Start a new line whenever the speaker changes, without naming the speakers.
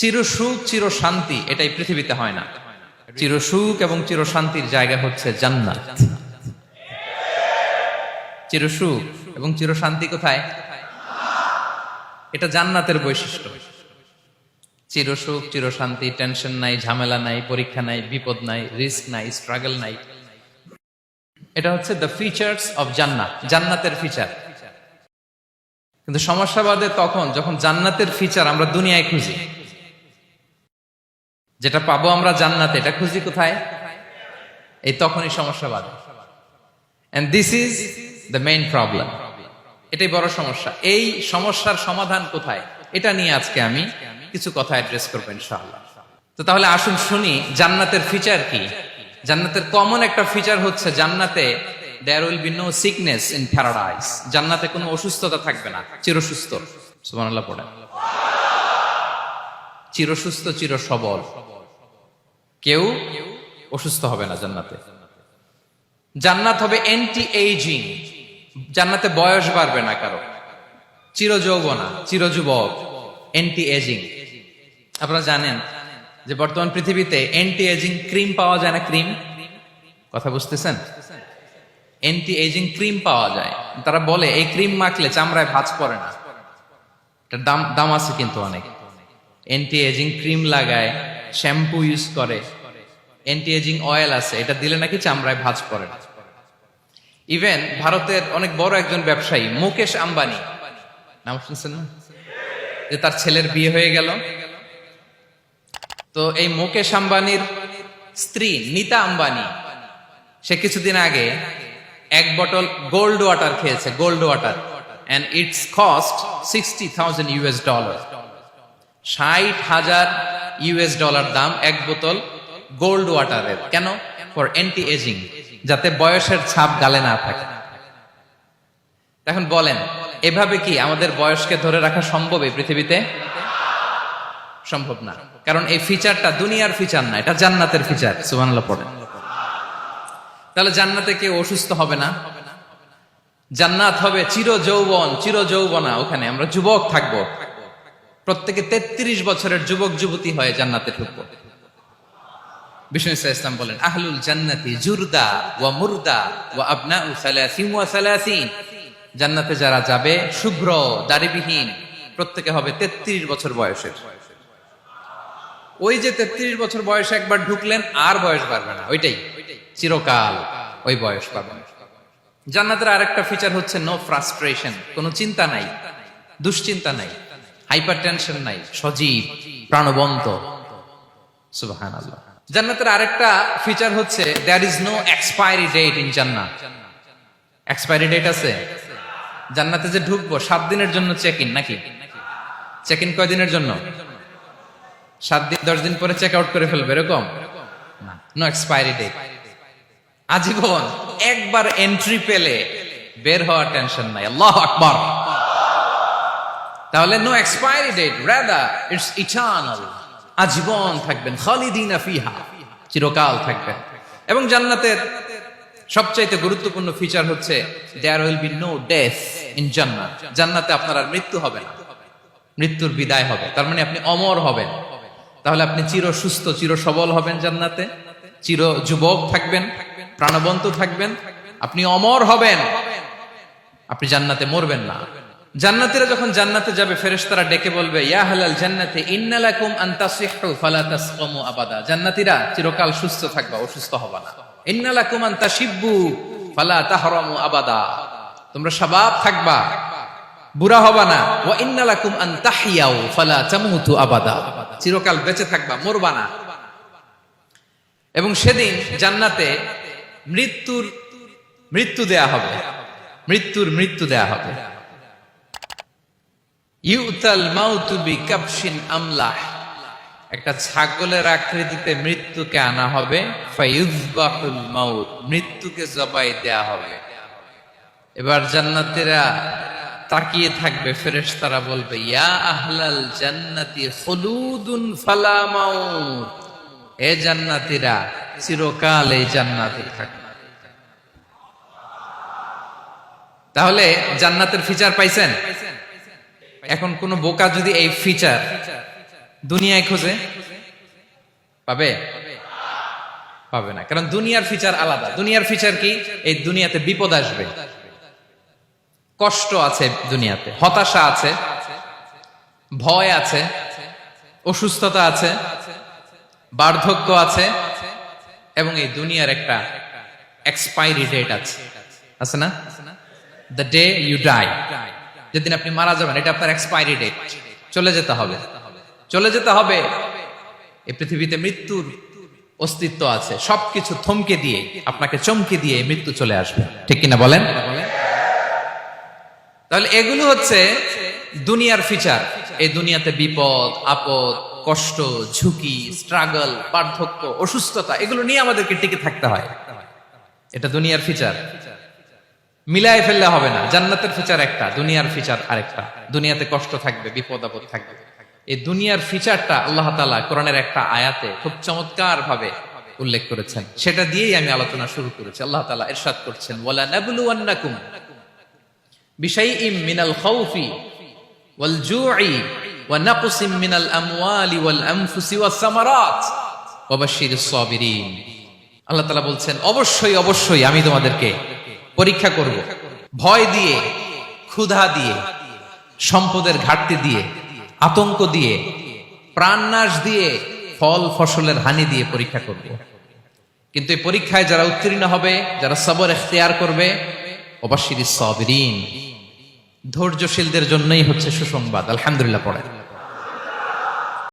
চির সুখ চির শান্তি এটাই পৃথিবীতে হয় না। চির সুখ এবং চির শান্তির জায়গা হচ্ছে জান্নাত। চির সুখ এবং চির শান্তি কোথায়? এটা জান্নাতের বৈশিষ্ট্য। চির সুখ চির শান্তি, টেনশন নাই, ঝামেলা নাই, পরীক্ষা নাই, বিপদ নাই, রিস্ক নাই, স্ট্রাগল নাই। এটা হচ্ছে দ্য ফিচার্স অফ জান্নাত, জান্নাতের ফিচার। কিন্তু সমস্যা বাদে তখন যখন জান্নাতের ফিচার আমরা দুনিয়ায় খুঁজি। যেটা পাবো আমরা জান্নাতে, এটা খুঁজি কোথায়? এই তখনই সমস্যা বাদে। And this is the main problem. এটাই বড় সমস্যা। এই সমস্যার সমাধান কোথায়, এটা নিয়ে আজকে আমি কিছু কথা অ্যাড্রেস করবো ইনশাআল্লাহ। তো তাহলে আসুন শুনি জান্নাতের ফিচার কি। জান্নাতের কমন একটা ফিচার হচ্ছে জান্নাতে there will be no sickness in paradise. জান্নাতে কোনো অসুস্থতা থাকবে না, চিরসুস্থ। সুবহানাল্লাহ পড়েন। চিরসুস্থ চির সবল, কেউ অসুস্থ হবে না জান্নাতে। জান্নাত হবে অ্যান্টি এইজিং, জান্নাতে বয়স বাড়বে না কারো, চির যৌবনা, চির যুবক, অ্যান্টি এজিং। আপনারা জানেন যে বর্তমান পৃথিবীতে অ্যান্টি এজিং ক্রিম পাওয়া যায় না? ক্রিম, কথা বুঝতেছেন? অ্যান্টি এজিং ক্রিম পাওয়া যায়। তারা বলে এই ক্রিম মাখলে চামড়ায় ভাঁজ পড়ে না। এটার দাম আছে কিন্তু অনেক। অ্যান্টি এজিং ক্রিম লাগায়, শ্যাম্পু ইউজ করে, অ্যান্টি এজিং অয়েল আছে, এটা দিলে নাকি চামড়ায় ভাঁজ পড়ে না। ইভেন ভারতের অনেক বড় একজন ব্যবসায়ী মুকেশ আম্বানি, নাম শুনছেন না? যে তার ছেলের বিয়ে হয়ে গেল। তো এই মুকেশ আম্বানির স্ত্রী নীতা আম্বানি, সে কিছুদিন আগে এক বোতল গোল্ড ওয়াটার খেয়েছে, gold water, and it's cost $60,000। $60,000 দাম এক বোতল গোল্ড ওয়াটারের। কেন? ফর অ্যান্টি এজিং, যাতে বয়সের ছাপ গালে না থাকে। এখন বলেন, এভাবে কি আমাদের বয়সকে ধরে রাখা সম্ভব এই পৃথিবীতে? সম্ভব না। কারণ এই ফিচারটা দুনিয়ার ফিচার না, এটা জান্নাতের ফিচার। সুবহানাল্লাহ পড়েন। তাহলে জান্নাতে কেউ অসুস্থ হবে না। জান্নাত হবে চির যৌবন, চির যৌবনা। ওখানে আমরা যুবক থাকবো, প্রত্যেকে 33 বছরের যুবক যুবতী হয়ে জান্নাতে ঢুকবো। বিষ্ণু ইসলাম বলেন, আহলুল জান্নাতি জুরদা ওয়া মুরদা ওয়া আবনাউ 30 ওয়া 30। জান্নাতে যারা যাবে শুভ্র দাড়িবিহীন, প্রত্যেকে হবে 33 বছর বয়সের। ওই যে 33 বছর বয়সে একবার ঢুকলেন, আর বয়স বাড়বে না, ওইটাই চিরকাল ওই বয়স পাবেন। জান্নাতের আরেকটা ফিচার হচ্ছে নো ফ্রাস্ট্রেশন, কোনো চিন্তা নাই, দুশ্চিন্তা নাই, হাইপার টেনশন নাই, সজীব প্রাণবন্ত। সুবহানাল্লাহ। জান্নাতের আরেকটা ফিচার হচ্ছে there is no expiry date in জান্নাত। এক্সপায়ারি ডেট আছে? জান্নাতে যে ঢুকবো 7 দিনের জন্য চেক ইন, নাকি? চেক ইন কয় দিনের জন্য? 7 দিন, 10 দিন পরে চেক আউট করে ফেলবে, এরকম না। নো এক্সপায়ারি ডেট, আজীবন। একবার এন্ট্রি পেলে বের হওয়ার টেনশন নাই। আল্লাহু আকবার। তাহলে no expiry date, rather it's eternal, আজীবন থাকবেন, খালিদিনা ফিহা, চিরকাল থাকবেন। এবং জান্নাতের সবচাইতে গুরুত্বপূর্ণ ফিচার হচ্ছে there will be no death in জান্নাত। জান্নাতে আপনার আর মৃত্যু হবে না, মৃত্যুর বিদায় হবে। তার মানে আপনি অমর হবেন। তাহলে আপনি চির সুস্থ চির সবল হবেন জান্নাতে, চির যুবক থাকবেন, প্রাণবন্ত থাকবেন, আপনি অমর হবেন, আপনি জান্নাতে মরবেন না। জান্নাতীরা যখন জান্নাতে যাবে, ফেরেশতারা ডেকে বলবে, ইয়া আহলাল জান্নাতি ইন্না লাকুম আন তাসিহু ফালা তাসকামু আবাদা। জান্নাতীরা চিরকাল সুস্থ থাকবা, অসুস্থ হবা না। ইন্না লাকুম আন তাশিব্বু ফালা তাহরামু আবাদা, তোমরা শাবাব থাকবা, বুড়া হবা না। ওয়া ইন্না লাকুম আন তাহইয়াউ ফালা তামুতু আবাদা, চিরকাল বেঁচে থাকবা, মরবা না। এবং সেদিন জান্নাতে মৃত্যু দেয়া হবে, মৃত্যু দেয়া হবে। ইউতাল মাউতু বিকাবশিন আমলাহ, একটা ছাগলের আকৃতিতে মৃত্যুকে আনা হবে। ফায়ুযবাহুল মাউত, মৃত্যুকে জবাই দেয়া হবে। এবার জান্নাতীরা তাকিয়ে থাকবে, ফেরেশতারা বলবে, ইয়া আহলাল জান্নাতি খুলুদুন ফালা মাউত, এ জান্নাতীরা চিরকাল এই জান্নাতে থাকবে। তাহলে জান্নাতের ফিচার পাইছেন। এখন কোন বোকা যদি এই ফিচার দুনিয়ায় খোঁজে পাবে? পাবে না, কারণ দুনিয়ার ফিচার আলাদা। দুনিয়ার ফিচার কি? এই দুনিয়াতে বিপদ আসবে, কষ্ট আছে দুনিয়াতে, হতাশা আছে, ভয় আছে, অসুস্থতা আছে, বার্ধক্য আছে, এবং এই দুনিয়ার একটা এক্সপায়ারি ডেট আছে না? দ্য ডে ইউ ডাই, যেদিন আপনি মারা যাবেন, এটা আপনার এক্সপায়ারি ডেট। চলে যেতে হবে, চলে যেতে হবে। এই পৃথিবীতে মৃত্যুর অস্তিত্ব আছে। সবকিছু থমকে দিয়ে, আপনাকে চমকে দিয়ে মৃত্যু চলে আসবে, ঠিক কিনা বলেন? তাহলে এগুলো হচ্ছে দুনিয়ার ফিচার। এই দুনিয়াতে বিপদ আপদ, কষ্ট, ঝুঁকি, স্ট্রাগল, বার্ধক্য, অসুস্থতা, এগুলো নিয়ে আমাদেরকে টিকে থাকতে হয়। এটা দুনিয়ার ফিচার, মিলায় ফেললে হবে না। জান্নাতের ফিচার একটা, দুনিয়ার ফিচার আরেকটা। দুনিয়াতে কষ্ট থাকবে, বিপদ আপদ থাকবে। এই দুনিয়ার ফিচারটা আল্লাহ তাআলা কোরআনের একটা আয়াতে খুব চমৎকার ভাবে উল্লেখ করেছেন। সেটা দিয়েই আমি আলোচনা শুরু করেছি। আল্লাহ তাআলা ইরশাদ করছেন, ওয়ালা নাবলুওয়ান্নাকুম বিশাইইম মিনাল খাউফি ওয়াল জুই ওয়া নাকসিম মিনাল আমওয়ালি ওয়াল আনফুসি ওয়াস সামারাত ওয়া বাশশিরিস সাবিরিন। আল্লাহ তাআলা বলছেন, অবশ্যই অবশ্যই আমি তোমাদেরকে পরীক্ষা করব, ভয় দিয়ে, ক্ষুধা দিয়ে, সম্পদের ঘাটতি দিয়ে, আতঙ্ক দিয়ে, প্রাণনাশ দিয়ে, ফল ফসলের হানি দিয়ে পরীক্ষা করব। কিন্তু এই পরীক্ষায় যারা উত্তীর্ণ হবে, যারা সবর ইখতিয়ার করবে, ওয়াবাশশিরিস সাবিরিন, ধৈর্যশীলদের জন্যই হচ্ছে সুসংবাদ। আলহামদুলিল্লাহ পড়ে।